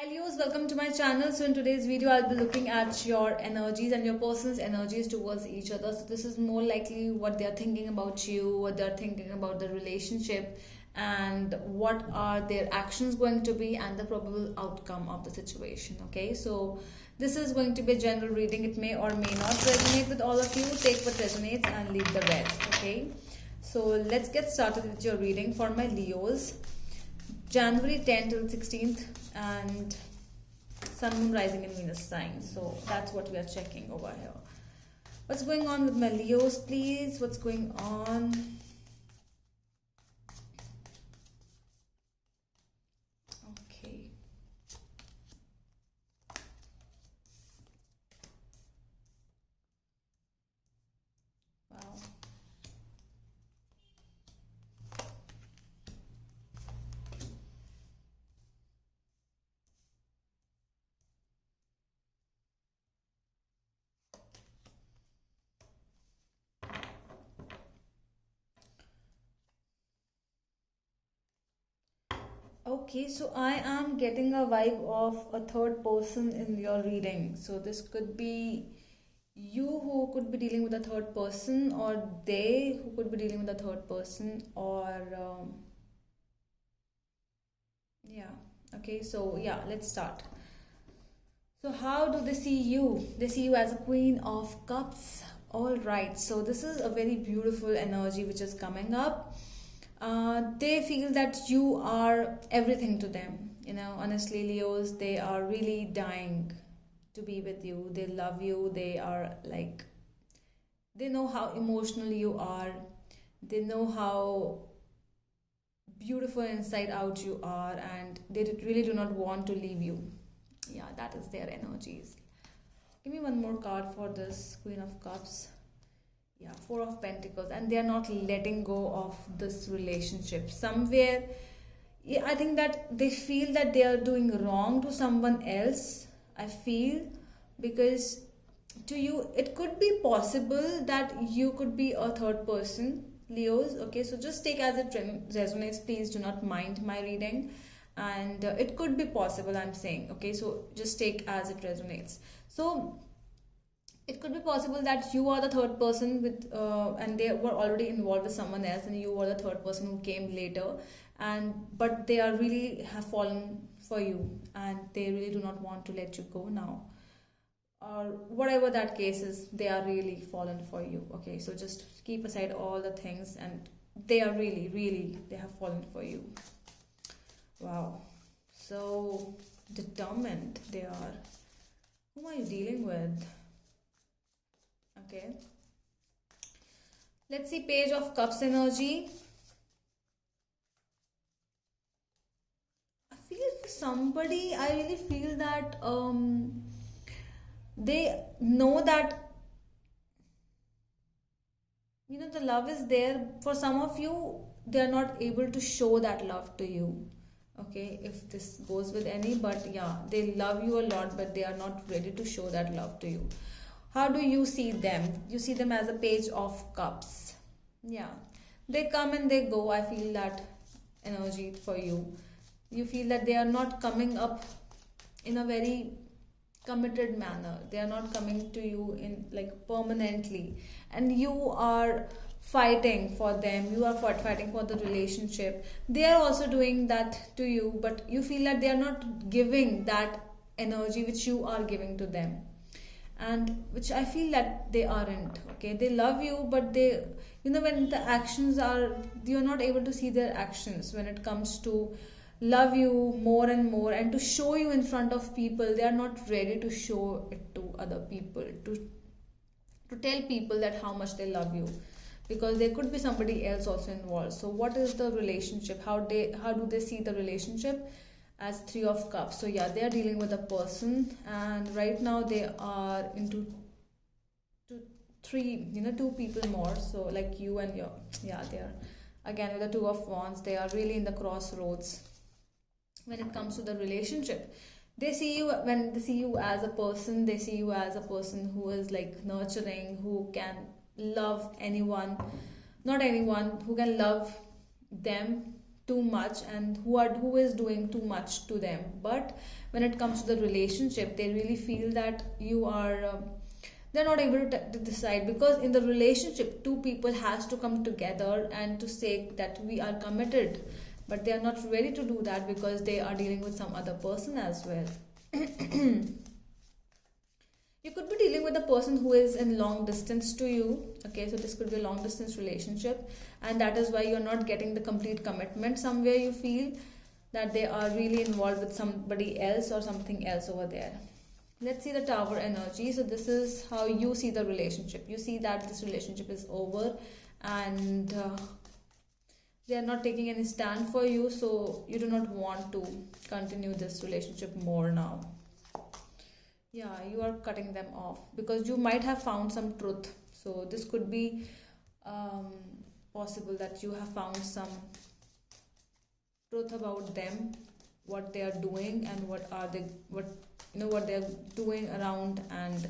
Hi Leos, welcome to my channel. So in today's video, I'll be looking at your energies and your person's energies towards each other. So this is more likely what they're thinking about you, what they're thinking about the relationship, and what are their actions going to be, and the probable outcome of the situation. Okay, so this is going to be a general reading. It may or may not resonate with all of you. Take what resonates and leave the rest. Okay, so let's get started with your reading for my Leos. January 10th till 16th, and Sun, Moon, Rising, and Venus signs. So that's what we are checking over here. What's going on with my Leos, please? What's going on? Okay. Wow. Okay, so I am getting a vibe of a third person in your reading. So this could be you who could be dealing with a third person, or they who could be dealing with a third person, or yeah. Okay, so yeah, let's start. So how do they see you? They see you as a Queen of Cups. All right, so this is a very beautiful energy which is coming up. They feel that you are everything to them. You know, honestly, Leos, they are really dying to be with you. They love you. They are like, they know how emotional you are. They know how beautiful inside out you are, and they really do not want to leave you. Yeah, that is their energies. Give me one more card for this Queen of Cups. Yeah, Four of Pentacles, and they are not letting go of this relationship. Somewhere, yeah, I think that they feel that they are doing wrong to someone else. I feel because to you it could be possible that you could be a third person, Leos. Okay, so just take as it resonates. Please do not mind my reading, and it could be possible, I'm saying. Okay, so just take as it resonates. So it could be possible that you are the third person with and they were already involved with someone else, and you were the third person who came later, and but they are really have fallen for you, and they really do not want to let you go now, or whatever that case is. They are really fallen for you. Okay, so just keep aside all the things, and they are really they have fallen for you. Wow, so determined they are. Whom are you dealing with? Okay, let's see. Page of Cups energy. I feel for somebody, I really feel that they know that, you know, the love is there. For some of you, they are not able to show that love to you. Okay, if this goes with any, but yeah, they love you a lot, but they are not ready to show that love to you. How do you see them? You see them as a Page of Cups. Yeah, they come and they go. I feel that energy for you. You feel that they are not coming up in a very committed manner. They are not coming to you in like permanently, and you are fighting for them. You are fighting for the relationship. They are also doing that to you, but you feel that they are not giving that energy which you are giving to them, and which I feel that they aren't. Okay, they love you, but they, you know, when the actions are, you're not able to see their actions when it comes to love you more and more, and to show you in front of people. They are not ready to show it to other people, to tell people that how much they love you, because there could be somebody else also involved. So what is the relationship? How do they see the relationship? As Three of Cups. So yeah, they are dealing with a person, and right now they are into three, you know, two people more. So like you and your, yeah, they are again with the Two of Wands. They are really in the crossroads when it comes to the relationship. They see you, when they see you as a person, they see you as a person who is like nurturing, who can love anyone, not anyone, who can love them too much and who is doing too much to them. But when it comes to the relationship, they really feel that you are they're not able to decide, because in the relationship two people has to come together and to say that we are committed, but they are not ready to do that because they are dealing with some other person as well. You could be dealing with a person who is in long distance to you. Okay, so this could be a long distance relationship, and that is why you're not getting the complete commitment. Somewhere you feel that they are really involved with somebody else or something else over there. Let's see the Tower energy. So this is how you see the relationship. You see that this relationship is over, and they are not taking any stand for you, so you do not want to continue this relationship more now. Yeah, you are cutting them off because you might have found some truth. So this could be um, possible that you have found some truth about them, what they are doing, and what they are doing around, and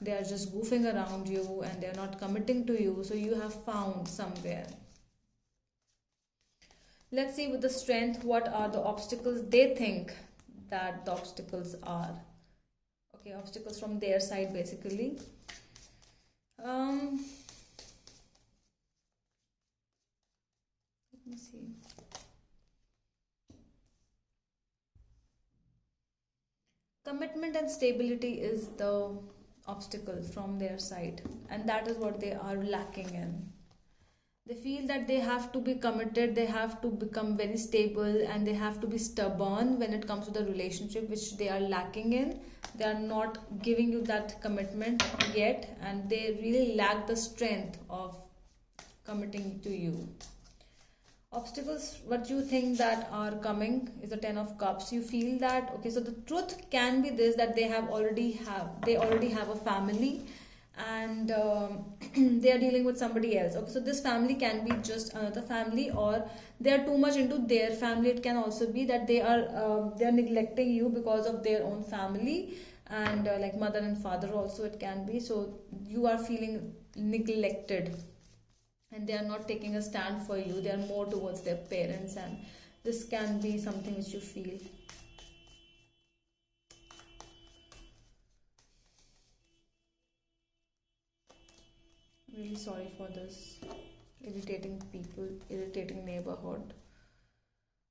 they are just goofing around you and they are not committing to you. So you have found somewhere. Let's see with the Strength, what are the obstacles they think that the obstacles are. Okay, obstacles from their side basically. um Let me see. Commitment and stability is the obstacle from their side, and that is what they are lacking in. They feel that they have to be committed, they have to become very stable, and they have to be stubborn when it comes to the relationship, which they are lacking in. They are not giving you that commitment yet, and they really lack the strength of committing to you. Obstacles what you think that are coming is the Ten of Cups. You feel that, okay, so the truth can be this, that they already have a family, and they are dealing with somebody else. Okay, so this family can be just another family, or they are too much into their family. It can also be that they are neglecting you because of their own family, and like mother and father also it can be. So you are feeling neglected, and they are not taking a stand for you. They are more towards their parents, and this can be something which you feel. Really sorry for this irritating people, irritating neighborhood.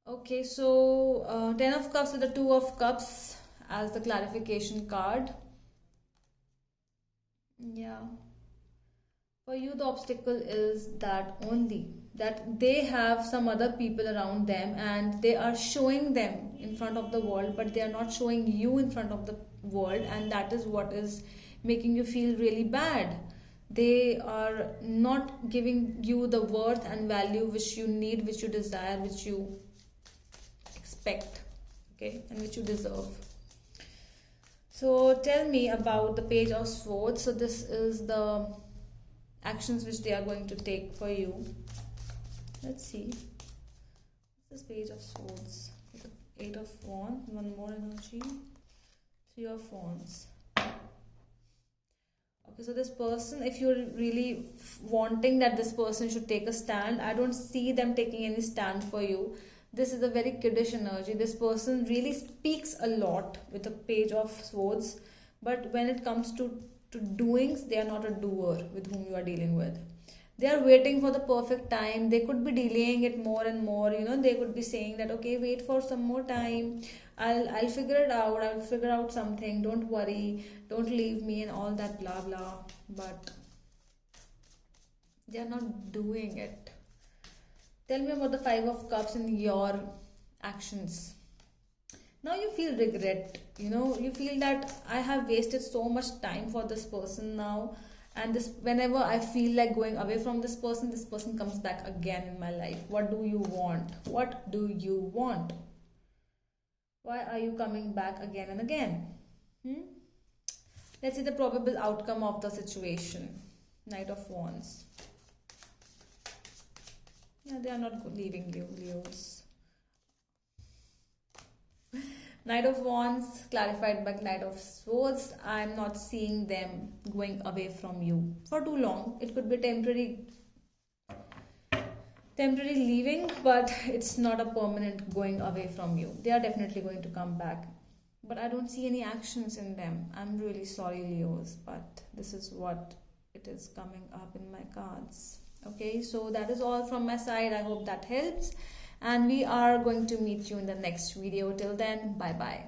Okay, so Ten of Cups with the Two of Cups as the clarification card. Yeah, for you the obstacle is that only that they have some other people around them, and they are showing them in front of the world, but they are not showing you in front of the world, and that is what is making you feel really bad. They are not giving you the worth and value which you need, which you desire, which you expect, okay, and which you deserve. So tell me about the Page of Swords. So this is the actions which they are going to take for you. Let's see. This is Page of Swords. Eight of Wands. One more energy. Three of Wands. Okay, so this person, if you're really wanting that this person should take a stand, I don't see them taking any stand for you. This is a very kiddish energy. This person really speaks a lot with the Page of Swords, but when it comes to doings, they are not a doer with whom you are dealing with. They are waiting for the perfect time. They could be delaying it more and more. They could be saying that, okay, wait for some more time. I'll figure it out. I'll figure out something. Don't worry. Don't leave me and all that blah blah. But they are not doing it. Tell me about the Five of Cups in your actions. Now you feel regret. You feel that I have wasted so much time for this person now, and this, whenever I feel like going away from this person comes back again in my life. What do you want? What do you want? Why are you coming back again and again? Let's see the probable outcome of the situation. Knight of Wands. Yeah, they are not leaving you, Leos. Knight of Wands clarified by Knight of Swords. I am not seeing them going away from you for too long. It could be temporary. temporary leaving, but it's not a permanent going away from you. They are definitely going to come back, but I don't see any actions in them. I'm really sorry, Leos, but this is what it is coming up in my cards. Okay, so that is all from my side. I hope that helps, and we are going to meet you in the next video. Till then, bye bye.